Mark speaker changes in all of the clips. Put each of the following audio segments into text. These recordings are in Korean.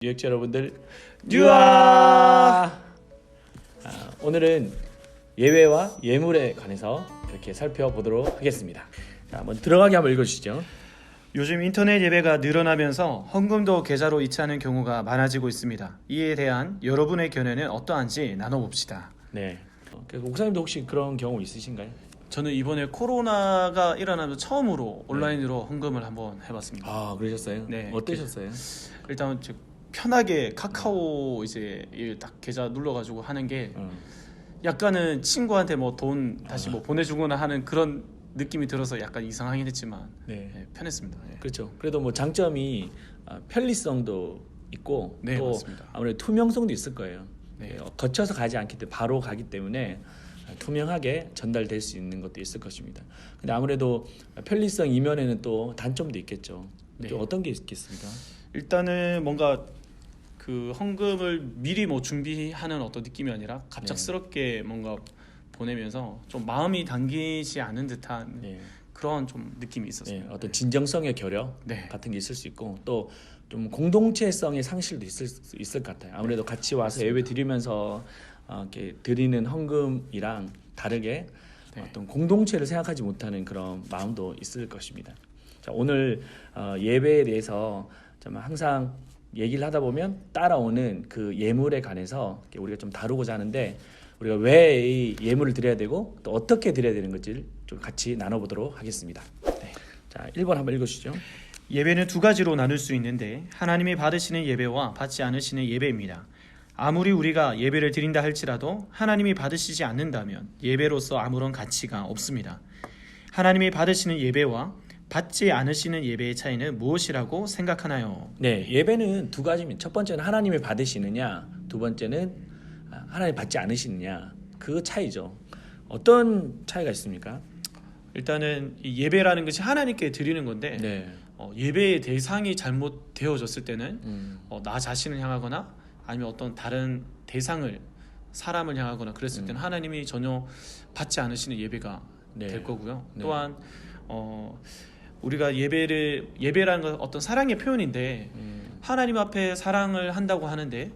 Speaker 1: 유액자 여러분들 뉴아! 오늘은 예외와 예물에 관해서 이렇게 살펴보도록 하겠습니다. 자, 한번 들어가게 한번 읽어주시죠.
Speaker 2: 요즘 인터넷 예배가 늘어나면서 헌금도 계좌로 이체하는 경우가 많아지고 있습니다. 이에 대한 여러분의 견해는 어떠한지 나눠봅시다.
Speaker 1: 네. 그래서 목사님도 혹시 그런 경우 있으신가요?
Speaker 2: 저는 이번에 코로나가 일어나면서 처음으로 온라인으로 헌금을 한번 해봤습니다.
Speaker 1: 아, 그러셨어요?
Speaker 2: 네.
Speaker 1: 어떠셨어요?
Speaker 2: 일단 편하게 카카오 이제 딱 계좌 눌러가지고 하는 게 약간은 친구한테 뭐 돈 다시 뭐 보내주거나 하는 그런 느낌이 들어서 약간 이상하긴 했지만
Speaker 1: 네.
Speaker 2: 편했습니다.
Speaker 1: 그렇죠. 그래도 뭐 장점이 편리성도 있고
Speaker 2: 네,
Speaker 1: 또
Speaker 2: 맞습니다.
Speaker 1: 아무래도 투명성도 있을 거예요.
Speaker 2: 네.
Speaker 1: 거쳐서 가지 않기 때문에 바로 가기 때문에 투명하게 전달될 수 있는 것도 있을 것입니다. 근데 아무래도 편리성 이면에는 또 단점도 있겠죠.
Speaker 2: 네.
Speaker 1: 좀 어떤 게 있겠습니까?
Speaker 2: 일단은 뭔가 그 헌금을 미리 뭐 준비하는 어떤 느낌이 아니라 갑작스럽게 뭔가 보내면서 좀 마음이 당기지 않은 듯한
Speaker 1: 네.
Speaker 2: 그런 좀 느낌이 있었어요.
Speaker 1: 네, 어떤 진정성의 결여
Speaker 2: 네.
Speaker 1: 같은 게 있을 수 있고 또 좀 공동체성의 상실도 있을 것 같아요. 아무래도 같이 와서 예배 드리면서 이렇게 드리는 헌금이랑 다르게
Speaker 2: 네.
Speaker 1: 어떤 공동체를 생각하지 못하는 그런 마음도 있을 것입니다. 자, 오늘 예배에 대해서 좀 항상 얘기를 하다 보면 따라오는 그 예물에 관해서 우리가 좀 다루고자 하는데 우리가 왜 이 예물을 드려야 되고 또 어떻게 드려야 되는 건지를 좀 같이 나눠보도록 하겠습니다. 네. 자, 1번 한번 읽어주시죠.
Speaker 2: 예배는 두 가지로 나눌 수 있는데 하나님이 받으시는 예배와 받지 않으시는 예배입니다. 아무리 우리가 예배를 드린다 할지라도 하나님이 받으시지 않는다면 예배로서 아무런 가치가 없습니다. 하나님이 받으시는 예배와 받지 않으시는 예배의 차이는 무엇이라고 생각하나요?
Speaker 1: 네, 예배는 두 가지입니다. 첫 번째는 하나님이 받으시느냐, 두 번째는 하나님 받지 않으시느냐. 그 차이죠. 어떤 차이가 있습니까?
Speaker 2: 일단은 이 예배라는 것이 하나님께 드리는 건데
Speaker 1: 네.
Speaker 2: 예배의 대상이 잘못되어졌을 때는 나 자신을 향하거나 아니면 어떤 다른 대상을 사람을 향하거나 그랬을 때는 하나님이 전혀 받지 않으시는 예배가
Speaker 1: 네.
Speaker 2: 될 거고요.
Speaker 1: 네.
Speaker 2: 또한 우리가 예배라는 건 어떤 사랑의 표현인데 하나님 앞에 사랑을 한다고 하는데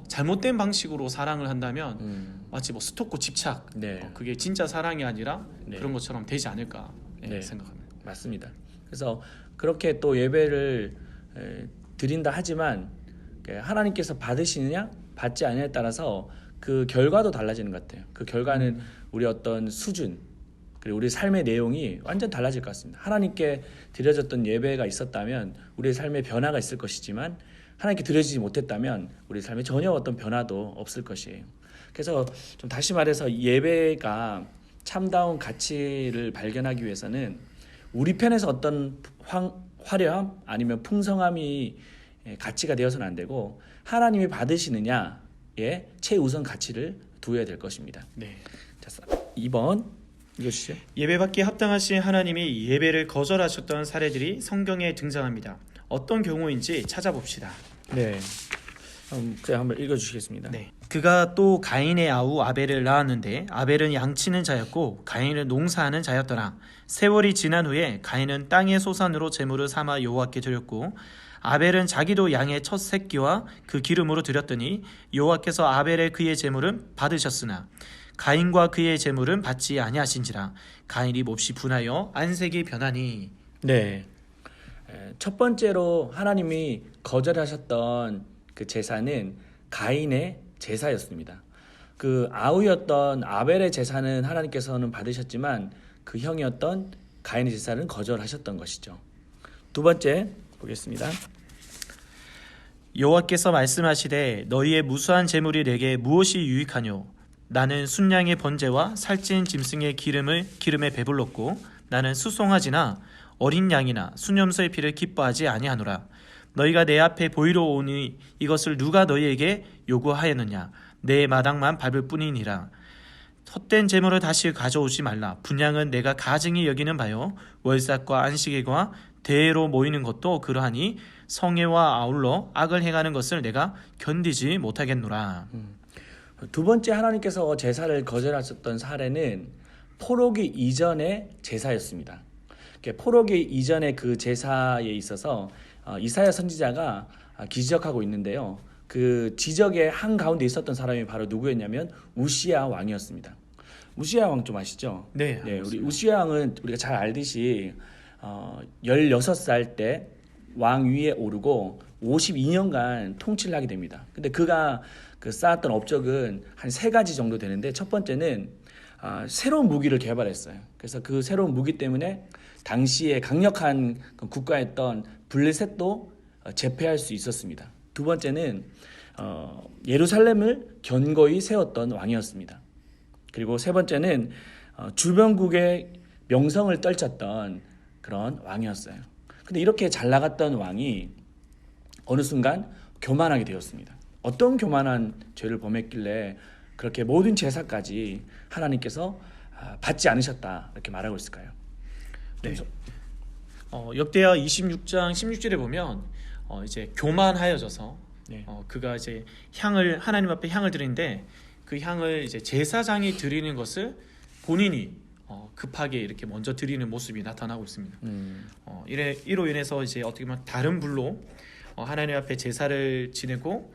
Speaker 2: 잘못된 방식으로 사랑을 한다면 마치 뭐 스토커 집착
Speaker 1: 네.
Speaker 2: 그게 진짜 사랑이 아니라
Speaker 1: 네.
Speaker 2: 그런 것처럼 되지 않을까
Speaker 1: 네.
Speaker 2: 생각합니다.
Speaker 1: 맞습니다. 그래서 그렇게 또 예배를 드린다 하지만 하나님께서 받으시느냐 받지 않느냐에 따라서 그 결과도 달라지는 것 같아요. 그 결과는 우리 어떤 수준 그리고 우리 삶의 내용이 완전 달라질 것 같습니다. 하나님께 드려졌던 예배가 있었다면 우리의 삶에 변화가 있을 것이지만 하나님께 드려지지 못했다면 우리 삶에 전혀 어떤 변화도 없을 것이에요. 그래서 좀 다시 말해서 예배가 참다운 가치를 발견하기 위해서는 우리 편에서 어떤 화려함 아니면 풍성함이 가치가 되어서는 안 되고 하나님이 받으시느냐에 최우선 가치를 두어야 될 것입니다.
Speaker 2: 네.
Speaker 1: 자, 2번 읽어주시죠.
Speaker 2: 예배받기에 합당하신 하나님이 예배를 거절하셨던 사례들이 성경에 등장합니다. 어떤 경우인지 찾아봅시다.
Speaker 1: 네. 제가 한번 읽어주시겠습니다.
Speaker 2: 네. 그가 또 가인의 아우 아벨을 낳았는데 아벨은 양치는 자였고 가인은 농사하는 자였더라. 세월이 지난 후에 가인은 땅의 소산으로 제물을 삼아 여호와께 드렸고 아벨은 자기도 양의 첫 새끼와 그 기름으로 드렸더니 여호와께서 아벨의 그의 제물은 받으셨으나 가인과 그의 제물은 받지 아니하신지라. 가인이 몹시 분하여 안색이 변하니.
Speaker 1: 네. 첫 번째로 하나님이 거절하셨던 그 제사는 가인의 제사였습니다. 그 아우였던 아벨의 제사는 하나님께서는 받으셨지만 그 형이었던 가인의 제사는 거절하셨던 것이죠. 두 번째 보겠습니다.
Speaker 2: 여호와께서 말씀하시되 너희의 무수한 제물이 내게 무엇이 유익하뇨? 나는 순양의 번제와 살찐 짐승의 기름에 배불렀고 나는 수송아지나 어린 양이나 수염소의 피를 기뻐하지 아니하노라. 너희가 내 앞에 보이러 오니 이것을 누가 너희에게 요구하였느냐? 내 마당만 밟을 뿐이니라. 헛된 제물을 다시 가져오지 말라. 분양은 내가 가증히 여기는 바요. 월삭과 안식일과 대회로 모이는 것도 그러하니 성회와 아울러 악을 행하는 것을 내가 견디지 못하겠노라.
Speaker 1: 두 번째 하나님께서 제사를 거절하셨던 사례는 포로기 이전의 제사였습니다. 포로기 이전의 그 제사에 있어서 이사야 선지자가 지적하고 있는데요. 그 지적의 한 가운데 있었던 사람이 바로 누구였냐면 우시야 왕이었습니다. 우시야 왕 좀 아시죠?
Speaker 2: 네,
Speaker 1: 네, 우리
Speaker 2: 알겠습니다.
Speaker 1: 우시야 왕은 우리가 잘 알듯이 16살 때 왕 위에 오르고 52년간 통치를 하게 됩니다. 근데 그가 그 쌓았던 업적은 한 세 가지 정도 되는데, 첫 번째는 새로운 무기를 개발했어요. 그래서 그 새로운 무기 때문에 당시에 강력한 그 국가였던 블레셋도 제패할 수 있었습니다. 두 번째는 예루살렘을 견고히 세웠던 왕이었습니다. 그리고 세 번째는 주변국의 명성을 떨쳤던 그런 왕이었어요. 근데 이렇게 잘 나갔던 왕이 어느 순간 교만하게 되었습니다. 어떤 교만한 죄를 범했길래 그렇게 모든 제사까지 하나님께서 받지 않으셨다 이렇게 말하고 있을까요?
Speaker 2: 네. 역대하 26장 16절에 보면 이제 교만하여져서
Speaker 1: 네.
Speaker 2: 그가 이제 향을 하나님 앞에 향을 드리는데 그 향을 이제 제사장이 드리는 것을 본인이 급하게 이렇게 먼저 드리는 모습이 나타나고 있습니다. 이로 인해서 이제 어떻게 보면 다른 불로 하나님 앞에 제사를 지내고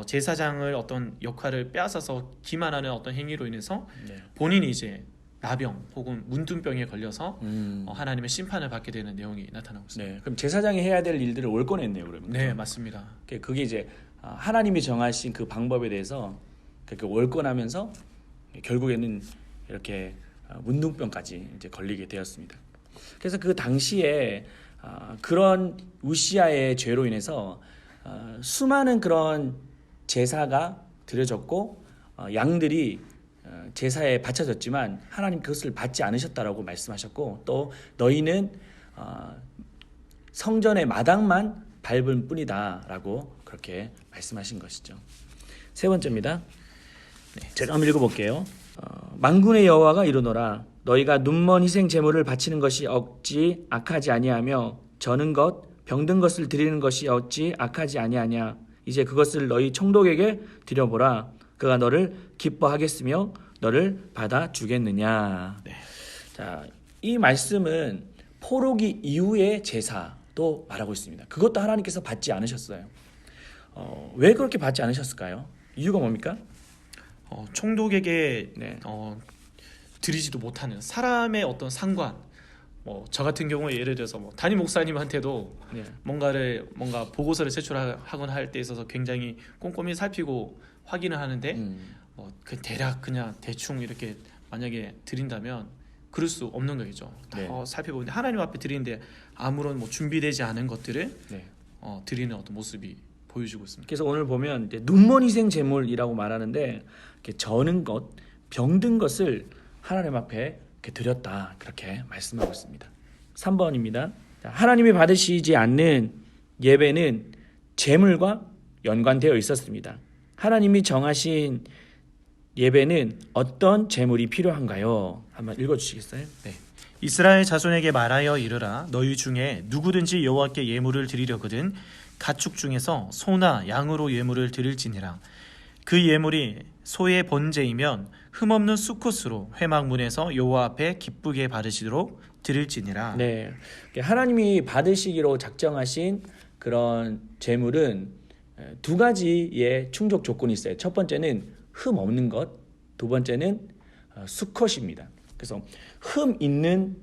Speaker 2: 제사장을 어떤 역할을 빼앗아서 기만하는 어떤 행위로 인해서
Speaker 1: 네.
Speaker 2: 본인이 이제 나병 혹은 문둥병에 걸려서 하나님의 심판을 받게 되는 내용이 나타나고 있습니다.
Speaker 1: 네. 그럼 제사장이 해야 될 일들을 올꺼냈네요, 그러면.
Speaker 2: 네, 맞습니다.
Speaker 1: 그게 이제 하나님이 정하신 그 방법에 대해서 그렇게 올꺼나면서 결국에는 이렇게 문둥병까지 이제 걸리게 되었습니다. 그래서 그 당시에 그런 우시아의 죄로 인해서 수많은 그런 제사가 드려졌고 양들이 제사에 바쳐졌지만 하나님 그것을 받지 않으셨다라고 말씀하셨고, 또 너희는 성전의 마당만 밟을 뿐이다라고 그렇게 말씀하신 것이죠. 세 번째입니다. 제가 한번 읽어볼게요. 만군의 여호와가 이르노라 너희가 눈먼 희생 제물을 바치는 것이 어찌 악하지 아니하며 저는 것 병든 것을 드리는 것이 어찌 악하지 아니하냐. 이제 그것을 너희 총독에게 드려보라. 그가 너를 기뻐하겠으며 너를 받아 주겠느냐.
Speaker 2: 네.
Speaker 1: 자, 이 말씀은 포로기 이후의 제사도 말하고 있습니다. 그것도 하나님께서 받지 않으셨어요. 왜 그렇게 받지 않으셨을까요? 이유가 뭡니까?
Speaker 2: 총독에게
Speaker 1: 네.
Speaker 2: 드리지도 못하는 사람의 어떤 상관, 저 같은 경우에 예를 들어서 담임 목사님한테도
Speaker 1: 네.
Speaker 2: 뭔가 보고서를 제출하거나 할 때 있어서 굉장히 꼼꼼히 살피고 확인을 하는데 그 대략 그냥 대충 이렇게 만약에 드린다면 그럴 수 없는 거겠죠.
Speaker 1: 네.
Speaker 2: 살펴보는데 하나님 앞에 드리는데 아무런 준비되지 않은 것들을
Speaker 1: 네.
Speaker 2: 드리는 어떤 모습이 보여주고 있습니다.
Speaker 1: 그래서 오늘 보면 이제 눈먼 희생 제물이라고 말하는데 이렇게 저는 것, 병든 것을 하나님 앞에 이렇게 드렸다 그렇게 말씀하고 있습니다. 3번입니다. 하나님이 받으시지 않는 예배는 제물과 연관되어 있었습니다. 하나님이 정하신 예배는 어떤 제물이 필요한가요? 한번 읽어주시겠어요?
Speaker 2: 네. 이스라엘 자손에게 말하여 이르라 너희 중에 누구든지 여호와께 예물을 드리려거든 가축 중에서 소나 양으로 예물을 드릴지니라. 그 예물이 소의 번제이면 흠없는 수컷으로 회막문에서 여호와 앞에 기쁘게 받으시도록 드릴지니라.
Speaker 1: 네, 하나님이 받으시기로 작정하신 그런 제물은 두 가지의 충족 조건이 있어요. 첫 번째는 흠 없는 것, 두 번째는 수컷입니다. 그래서 흠 있는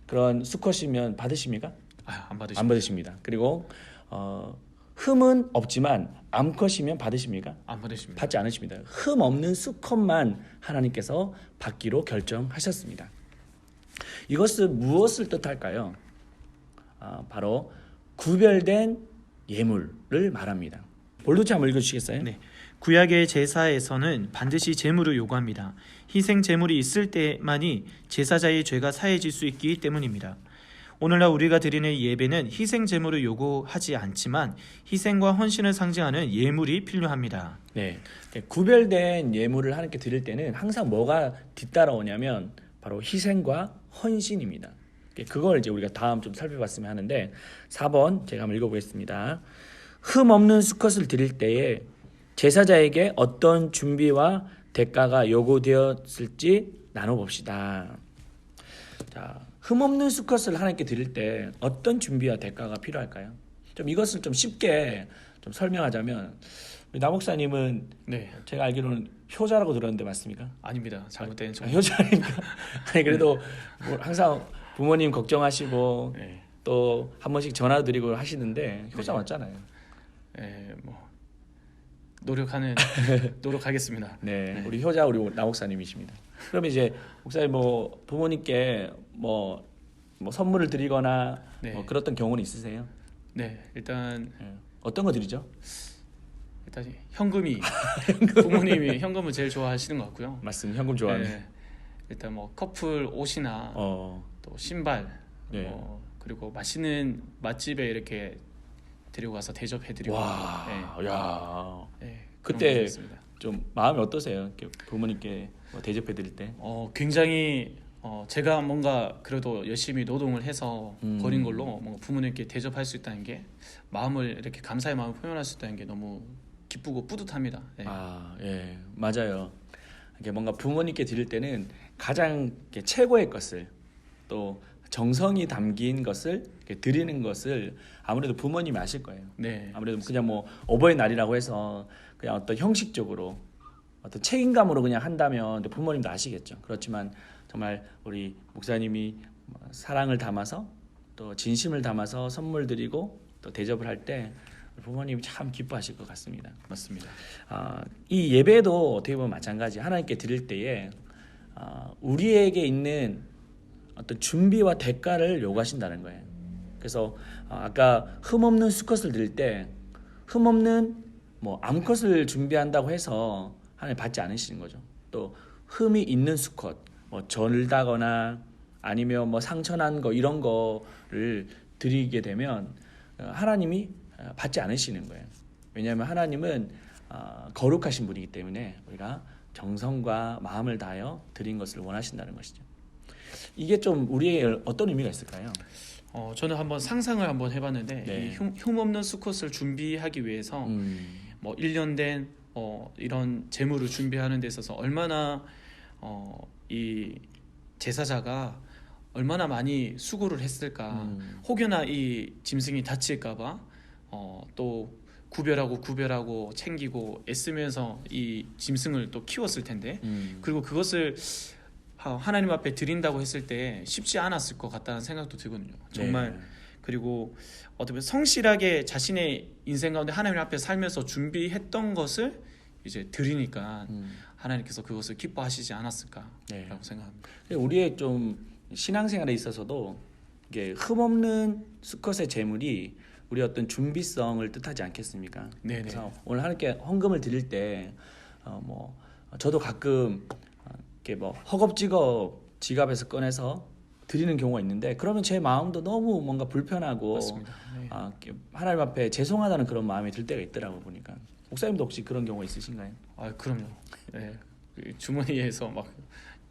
Speaker 1: 그런 수컷이면 받으십니까?
Speaker 2: 안 받으십니다.
Speaker 1: 안 받으십니다. 그리고 흠은 없지만 암컷이면 받으십니까?
Speaker 2: 안 받으십니다.
Speaker 1: 받지 않으십니다. 흠 없는 수컷만 하나님께서 받기로 결정하셨습니다. 이것은 무엇을 뜻할까요? 바로 구별된 예물을 말합니다. 볼도치 한번 읽어주시겠어요?
Speaker 2: 네. 구약의 제사에서는 반드시 제물을 요구합니다. 희생 제물이 있을 때만이 제사자의 죄가 사해질 수 있기 때문입니다. 오늘날 우리가 드리는 예배는 희생 제물을 요구하지 않지만 희생과 헌신을 상징하는 예물이 필요합니다.
Speaker 1: 네. 구별된 예물을 하나님께 드릴 때는 항상 뭐가 뒤따라오냐면 바로 희생과 헌신입니다. 그걸 이제 우리가 다음 좀 살펴봤으면 하는데 4번 제가 한번 읽어보겠습니다. 흠 없는 수컷을 드릴 때에 제사자에게 어떤 준비와 대가가 요구되었을지 나눠봅시다. 자, 흠 없는 수컷을 하나님께 드릴 때 어떤 준비와 대가가 필요할까요? 좀 이것을 좀 쉽게 좀 설명하자면 우리 나 목사님은
Speaker 2: 네,
Speaker 1: 제가 알기로는 효자라고 들었는데 맞습니까?
Speaker 2: 아닙니다. 잘못된 정보.
Speaker 1: 효자니까 아니 그래도 뭐 항상 부모님 걱정하시고
Speaker 2: 네,
Speaker 1: 또 한 번씩 전화 드리고 하시는데 효자
Speaker 2: 네.
Speaker 1: 맞잖아요.
Speaker 2: 뭐 노력하겠습니다.
Speaker 1: 네, 우리 효자 우리 나 목사님이십니다. 그럼 이제 목사님 뭐 부모님께 뭐 선물을 드리거나
Speaker 2: 네.
Speaker 1: 뭐 그랬던 경우는 있으세요?
Speaker 2: 네, 일단
Speaker 1: 어떤 거 드리죠?
Speaker 2: 현금이 부모님이 현금을 제일 좋아하시는 것 같고요.
Speaker 1: 맞습니다. 현금 좋아하는.
Speaker 2: 네, 일단 뭐 커플 옷이나
Speaker 1: 어,
Speaker 2: 또 신발,
Speaker 1: 네.
Speaker 2: 그리고 맛있는 맛집에 이렇게 데리고 가서 대접해드리고.
Speaker 1: 와, 야,
Speaker 2: 그런
Speaker 1: 그때
Speaker 2: 게 있습니다.
Speaker 1: 좀 마음이 어떠세요? 이렇게 부모님께 뭐 대접해 드릴 때?
Speaker 2: 굉장히 제가 뭔가 그래도 열심히 노동을 해서 벌인 걸로 뭔가 부모님께 대접할 수 있다는 게 마음을 이렇게 감사의 마음을 표현할 수 있다는 게 너무 기쁘고 뿌듯합니다. 네.
Speaker 1: 아, 예, 맞아요. 이게 뭔가 부모님께 드릴 때는 가장 이렇게 최고의 것을 또 정성이 담긴 것을 이렇게 드리는 것을 아무래도 부모님이 아실 거예요.
Speaker 2: 네.
Speaker 1: 아무래도 그냥 뭐 어버이날이라고 해서 그냥 어떤 형식적으로 어떤 책임감으로 그냥 한다면 부모님도 아시겠죠. 그렇지만 정말 우리 목사님이 사랑을 담아서 또 진심을 담아서 선물 드리고 또 대접을 할 때 부모님이 참 기뻐하실 것 같습니다.
Speaker 2: 맞습니다.
Speaker 1: 이 예배도 어떻게 보면 마찬가지. 하나님께 드릴 때에 우리에게 있는 어떤 준비와 대가를 요구하신다는 거예요. 그래서 아까 흠없는 수컷을 드릴 때 흠없는 뭐 암컷을 준비한다고 해서 하나님 받지 않으시는 거죠. 또 흠이 있는 수컷, 뭐 절다거나 아니면 뭐 상처난 거 이런 거를 드리게 되면 하나님이 받지 않으시는 거예요. 왜냐하면 하나님은 거룩하신 분이기 때문에 우리가 정성과 마음을 다하여 드린 것을 원하신다는 것이죠. 이게 좀 우리의 어떤 의미가 있을까요?
Speaker 2: 저는 한번 상상을 한번 해봤는데
Speaker 1: 네.
Speaker 2: 이 흉없는 수컷을 준비하기 위해서 뭐 1년 된 이런 재물을 준비하는 데 있어서 얼마나 이 제사자가 얼마나 많이 수고를 했을까. 혹여나 이 짐승이 다칠까봐 또 구별하고 챙기고 애쓰면서 이 짐승을 또 키웠을 텐데 그리고 그것을 하나님 앞에 드린다고 했을 때 쉽지 않았을 것 같다는 생각도 들거든요. 정말.
Speaker 1: 네.
Speaker 2: 그리고 어떻게 보면 성실하게 자신의 인생 가운데 하나님 앞에 살면서 준비했던 것을 이제 드리니까 하나님께서 그것을 기뻐하시지 않았을까라고
Speaker 1: 네.
Speaker 2: 생각합니다.
Speaker 1: 우리의 좀 신앙생활에 있어서도 이게 흠없는 수컷의 제물이 우리 어떤 준비성을 뜻하지 않겠습니까?
Speaker 2: 네네.
Speaker 1: 그래서 오늘 하나님께 헌금을 드릴 때 뭐 저도 가끔 이렇게 뭐 허겁지겁 지갑에서 꺼내서 드리는 경우가 있는데 그러면 제 마음도 너무 뭔가 불편하고
Speaker 2: 맞습니다. 네.
Speaker 1: 이렇게 하나님 앞에 죄송하다는 그런 마음이 들 때가 있더라고 보니까. 목사님도 혹시 그런 경우가 있으신가요?
Speaker 2: 그럼요. 네. 그 주머니에서 막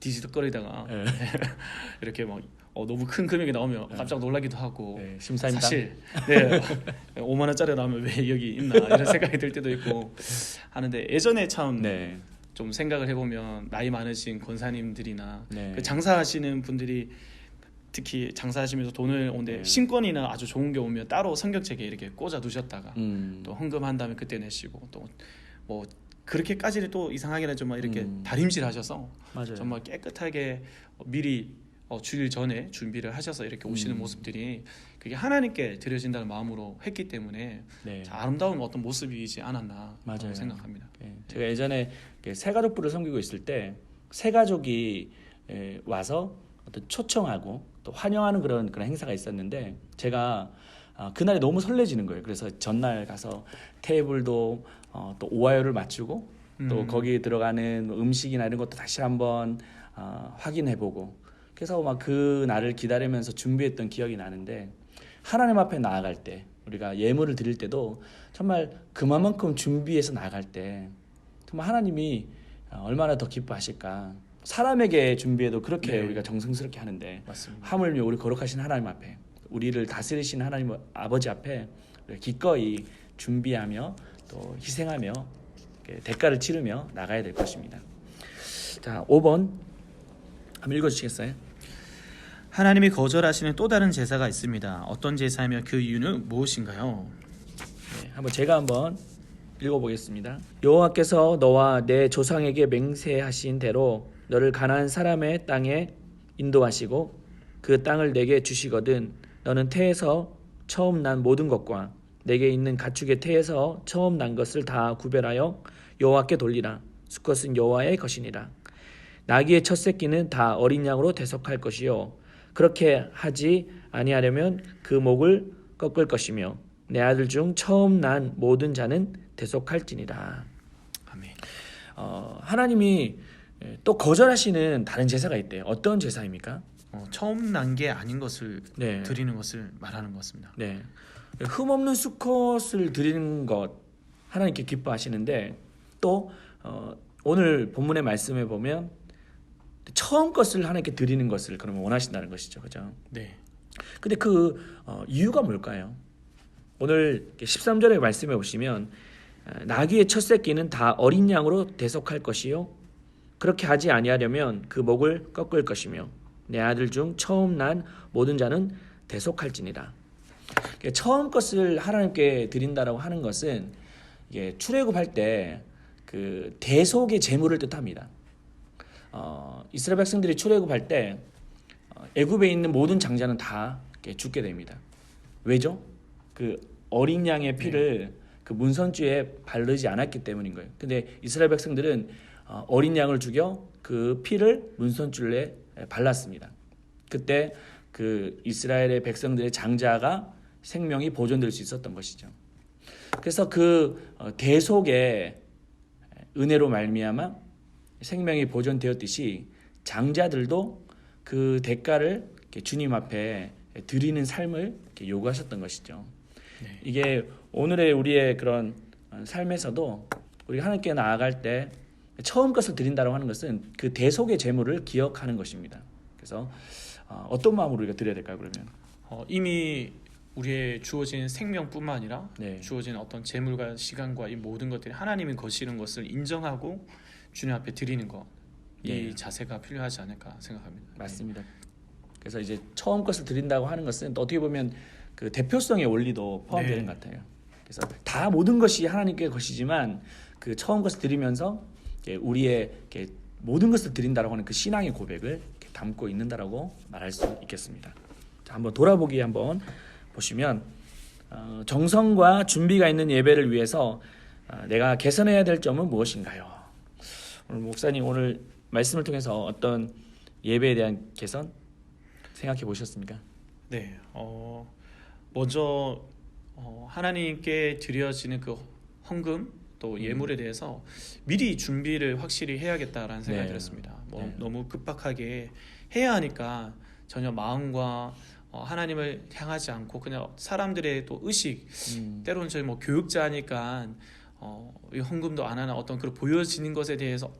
Speaker 2: 뒤지덕거리다가
Speaker 1: 네.
Speaker 2: 이렇게 막 너무 큰 금액이 나오면 깜짝 놀라기도 하고
Speaker 1: 네, 심사임당.
Speaker 2: 사실 5만 원짜리 나오면 왜 여기 있나 이런 생각이 들 때도 있고 하는데 예전에 참
Speaker 1: 네.
Speaker 2: 좀 생각을 해보면 나이 많으신 권사님들이나
Speaker 1: 네.
Speaker 2: 그 장사하시는 분들이 특히 장사하시면서 돈을 오는데
Speaker 1: 네.
Speaker 2: 신권이나 아주 좋은 게 오면 따로 성경책에 이렇게 꽂아 두셨다가 또
Speaker 1: 또
Speaker 2: 헌금한 다음에 그때 내시고 또 뭐 그렇게까지는 또 이상하긴 하지만 이렇게 다림질하셔서
Speaker 1: 맞아요.
Speaker 2: 정말 깨끗하게 미리 주일 전에 준비를 하셔서 이렇게 오시는 모습들이 그게 하나님께 드려진다는 마음으로 했기 때문에
Speaker 1: 네.
Speaker 2: 아름다운 어떤 모습이지 않았나
Speaker 1: 맞아요.
Speaker 2: 생각합니다.
Speaker 1: 네. 제가 예전에 새가족부를 섬기고 있을 때 새가족이 와서 어떤 초청하고 또 환영하는 그런 행사가 있었는데 제가 그날이 너무 설레지는 거예요. 그래서 전날 가서 테이블도 또 오하요를 맞추고 또 거기에 들어가는 음식이나 이런 것도 다시 한번 확인해보고 그래서 막 그 날을 기다리면서 준비했던 기억이 나는데 하나님 앞에 나아갈 때 우리가 예물을 드릴 때도 정말 그만큼 준비해서 나아갈 때 정말 하나님이 얼마나 더 기뻐하실까. 사람에게 준비해도 그렇게
Speaker 2: 네.
Speaker 1: 우리가 정성스럽게 하는데
Speaker 2: 맞습니다.
Speaker 1: 하물며 우리 거룩하신 하나님 앞에 우리를 다스리신 하나님 아버지 앞에 기꺼이 준비하며 또 희생하며 대가를 치르며 나가야 될 것입니다. 자, 5번 한번 읽어주시겠어요?
Speaker 2: 하나님이 거절하시는 또 다른 제사가 있습니다. 어떤 제사이며 그 이유는 무엇인가요?
Speaker 1: 네, 한번 읽어보겠습니다. 여호와께서 너와 내 조상에게 맹세하신 대로 너를 가나안 사람의 땅에 인도하시고 그 땅을 내게 주시거든 너는 태에서 처음 난 모든 것과 내게 있는 가축의 태에서 처음 난 것을 다 구별하여 여호와께 돌리라. 수컷은 여호와의 것이니라. 나귀의 첫 새끼는 다 어린 양으로 대속할 것이요 그렇게 하지 아니하려면 그 목을 꺾을 것이며 내 아들 중 처음 난 모든 자는 대속할지니라.
Speaker 2: 아멘.
Speaker 1: 하나님이 또 거절하시는 다른 제사가 있대요. 어떤 제사입니까?
Speaker 2: 처음 난 게 아닌 것을
Speaker 1: 네.
Speaker 2: 드리는 것을 말하는 것 같습니다.
Speaker 1: 네. 흠없는 수컷을 드리는 것 하나님께 기뻐하시는데 또 오늘 본문의 말씀에 보면 처음 것을 하나님께 드리는 것을 그러면 원하신다는 것이죠. 그죠?
Speaker 2: 네.
Speaker 1: 근데 그 이유가 뭘까요? 오늘 13절의 말씀에 보시면 나귀의 첫 새끼는 다 어린 양으로 대속할 것이요 그렇게 하지 아니하려면 그 목을 꺾을 것이며 내 아들 중 처음 난 모든 자는 대속할지니라. 처음 것을 하나님께 드린다라고 하는 것은 이게 출애굽할 때 그 대속의 제물을 뜻합니다. 이스라엘 백성들이 출애굽할 때 애굽에 있는 모든 장자는 다 죽게 됩니다. 왜죠? 그 어린 양의 피를 그 문선주에 바르지 않았기 때문인 거예요. 근데 이스라엘 백성들은 어린 양을 죽여 그 피를 문선줄에 발랐습니다. 그때 그 이스라엘의 백성들의 장자가 생명이 보존될 수 있었던 것이죠. 그래서 그 대속의 은혜로 말미암아 생명이 보존되었듯이 장자들도 그 대가를 주님 앞에 드리는 삶을 요구하셨던 것이죠.
Speaker 2: 네.
Speaker 1: 이게 오늘의 우리의 그런 삶에서도 우리 하나님께 나아갈 때 처음 것을 드린다고 하는 것은 그 대속의 제물을 기억하는 것입니다. 그래서 어떤 마음으로 우리가 드려야 될까요? 그러면
Speaker 2: 이미 우리의 주어진 생명뿐만 아니라
Speaker 1: 네.
Speaker 2: 주어진 어떤 재물과 시간과 이 모든 것들이 하나님이 거시는 것을 인정하고 주님 앞에 드리는 것, 이
Speaker 1: 네.
Speaker 2: 자세가 필요하지 않을까 생각합니다.
Speaker 1: 맞습니다. 그래서 이제 처음 것을 드린다고 하는 것은 또 어떻게 보면 그 대표성의 원리도 포함되는 것 같아요. 그래서 다 모든 것이 하나님께 것이지만 그 처음 것을 드리면서 우리의 모든 것을 드린다라고 하는 그 신앙의 고백을 담고 있는다라고 말할 수 있겠습니다. 자, 한번 돌아보기 한번 보시면 정성과 준비가 있는 예배를 위해서 내가 개선해야 될 점은 무엇인가요? 오늘 목사님 오늘 말씀을 통해서 어떤 예배에 대한 개선 생각해 보셨습니까?
Speaker 2: 네, 먼저 하나님께 드려지는 그 헌금 또 예물에 대해서 미리 준비를 확실히 해야겠다라는 생각이
Speaker 1: 네.
Speaker 2: 들었습니다.
Speaker 1: 네.
Speaker 2: 너무 급박하게 해야 하니까 전혀 마음과 하나님을 향하지 않고 그냥 사람들의 또 의식, 때로는 저희 교육자니까 이 헌금도 안 하나 어떤 그런 보여지는 것에 대해서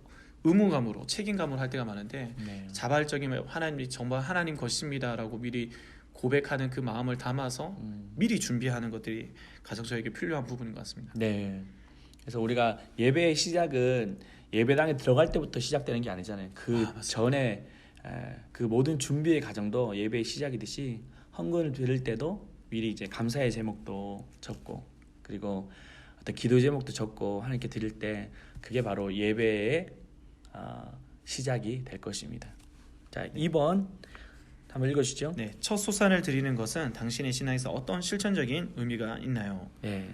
Speaker 2: 의무감으로 책임감으로 할 때가 많은데
Speaker 1: 네.
Speaker 2: 자발적이면 하나님이 정말 하나님 것입니다라고 미리 고백하는 그 마음을 담아서 미리 준비하는 것들이 가장 저에게 필요한 부분인 것 같습니다.
Speaker 1: 네. 그래서 우리가 예배의 시작은 예배당에 들어갈 때부터 시작되는 게 아니잖아요. 그 전에 그 모든 준비의 과정도 예배의 시작이듯이 헌금을 드릴 때도 미리 이제 감사의 제목도 적고 그리고 어떤 기도 제목도 적고 하나님께 드릴 때 그게 바로 예배의 시작이 될 것입니다. 자, 2번 한번 읽어주시죠.
Speaker 2: 네, 첫 소산을 드리는 것은 당신의 신앙에서 어떤 실천적인 의미가 있나요?
Speaker 1: 네.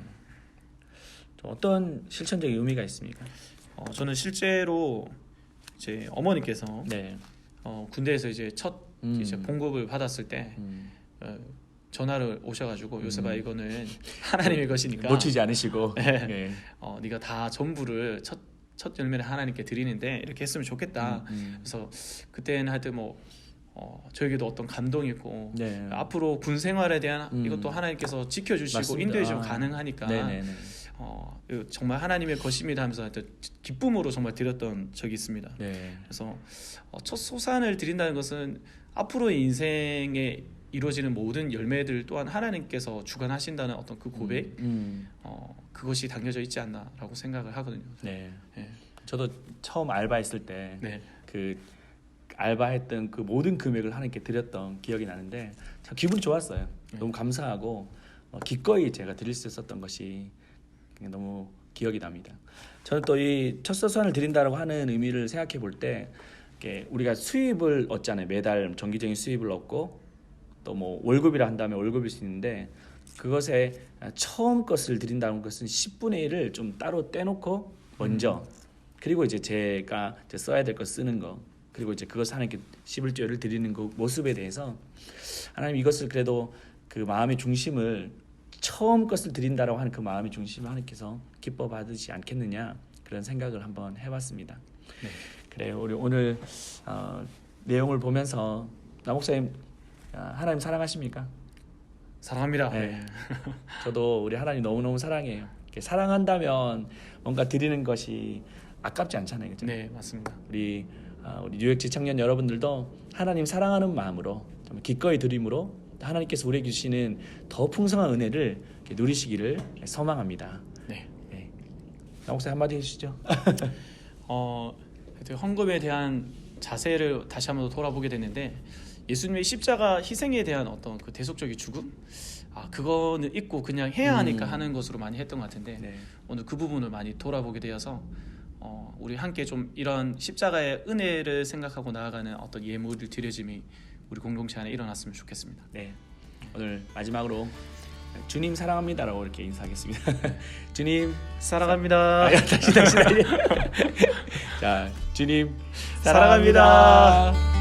Speaker 1: 어떤 실천적인 의미가 있습니까?
Speaker 2: 저는 실제로 이제 어머니께서
Speaker 1: 네.
Speaker 2: 군대에서 이제 첫 이제 봉급을 받았을 때 전화를 오셔가지고 요셉아 이거는 하나님의 것이니까
Speaker 1: 놓치지 않으시고
Speaker 2: 네.
Speaker 1: 네.
Speaker 2: 네가 다 전부를 첫 열매를 하나님께 드리는데 이렇게 했으면 좋겠다. 그래서 그때는 하여튼 저에게도 어떤 감동이 있고
Speaker 1: 네.
Speaker 2: 앞으로 군 생활에 대한 이것도 하나님께서 지켜주시고
Speaker 1: 맞습니다.
Speaker 2: 인도해 주시면 가능하니까
Speaker 1: 네네네.
Speaker 2: 정말 하나님의 것입니다 하면서 하여튼 기쁨으로 정말 드렸던 적이 있습니다.
Speaker 1: 네.
Speaker 2: 그래서 첫 소산을 드린다는 것은 앞으로의 인생에 이루어지는 모든 열매들 또한 하나님께서 주관하신다는 어떤 그 고백 그것이 담겨져 있지 않나라고 생각을 하거든요.
Speaker 1: 네.
Speaker 2: 네.
Speaker 1: 저도 처음 알바했을 때
Speaker 2: 네.
Speaker 1: 그 알바했던 그 모든 금액을 하나님께 드렸던 기억이 나는데 참 기분이 좋았어요. 너무 감사하고 기꺼이 제가 드릴 수 있었던 것이 너무 기억이 납니다. 저는 또 이 첫 서수환을 드린다라고 하는 의미를 생각해 볼 때 우리가 수입을 얻잖아요. 매달 정기적인 수입을 얻고 또 뭐 월급이라 한다면 월급일 수 있는데 그것에 처음 것을 드린다는 것은 10분의 1을 좀 따로 떼놓고 먼저 그리고 이제 제가 이제 써야 될 거 쓰는 거 그리고 이제 그것을 하나님께 11조를 드리는 그 모습에 대해서 하나님 이것을 그래도 그 마음의 중심을 처음 것을 드린다라고 하는 그 마음의 중심을 하나님께서 기뻐 받으시지 않겠느냐 그런 생각을 한번 해봤습니다.
Speaker 2: 네.
Speaker 1: 그래요. 우리 오늘 내용을 보면서 나 목사님 하나님 사랑하십니까?
Speaker 2: 사랑합니다.
Speaker 1: 네. 저도 우리 하나님 너무너무 사랑해요. 이렇게 사랑한다면 뭔가 드리는 것이 아깝지 않잖아요. 그죠?
Speaker 2: 네, 맞습니다.
Speaker 1: 우리 뉴욕지 청년 여러분들도 하나님 사랑하는 마음으로 정말 기꺼이 드림으로 하나님께서 우리에게 주시는 더 풍성한 은혜를 이렇게 누리시기를 소망합니다.
Speaker 2: 네.
Speaker 1: 네. 나 목사님 한마디 해주시죠.
Speaker 2: 하여튼 헌금에 대한 자세를 다시 한번 돌아보게 됐는데 예수님의 십자가 희생에 대한 어떤 그 대속적인 죽음, 그거는 잊고 그냥 해야 하니까 하는 것으로 많이 했던 것 같은데
Speaker 1: 네.
Speaker 2: 오늘 그 부분을 많이 돌아보게 되어서 우리 함께 좀 이런 십자가의 은혜를 생각하고 나아가는 어떤 예물을 드려짐이 우리 공동체 안에 일어났으면 좋겠습니다.
Speaker 1: 네. 오늘 마지막으로 주님 사랑합니다라고 이렇게 인사하겠습니다. 주님
Speaker 2: 사랑합니다.
Speaker 1: 다시. 자, 주님
Speaker 2: 사랑합니다.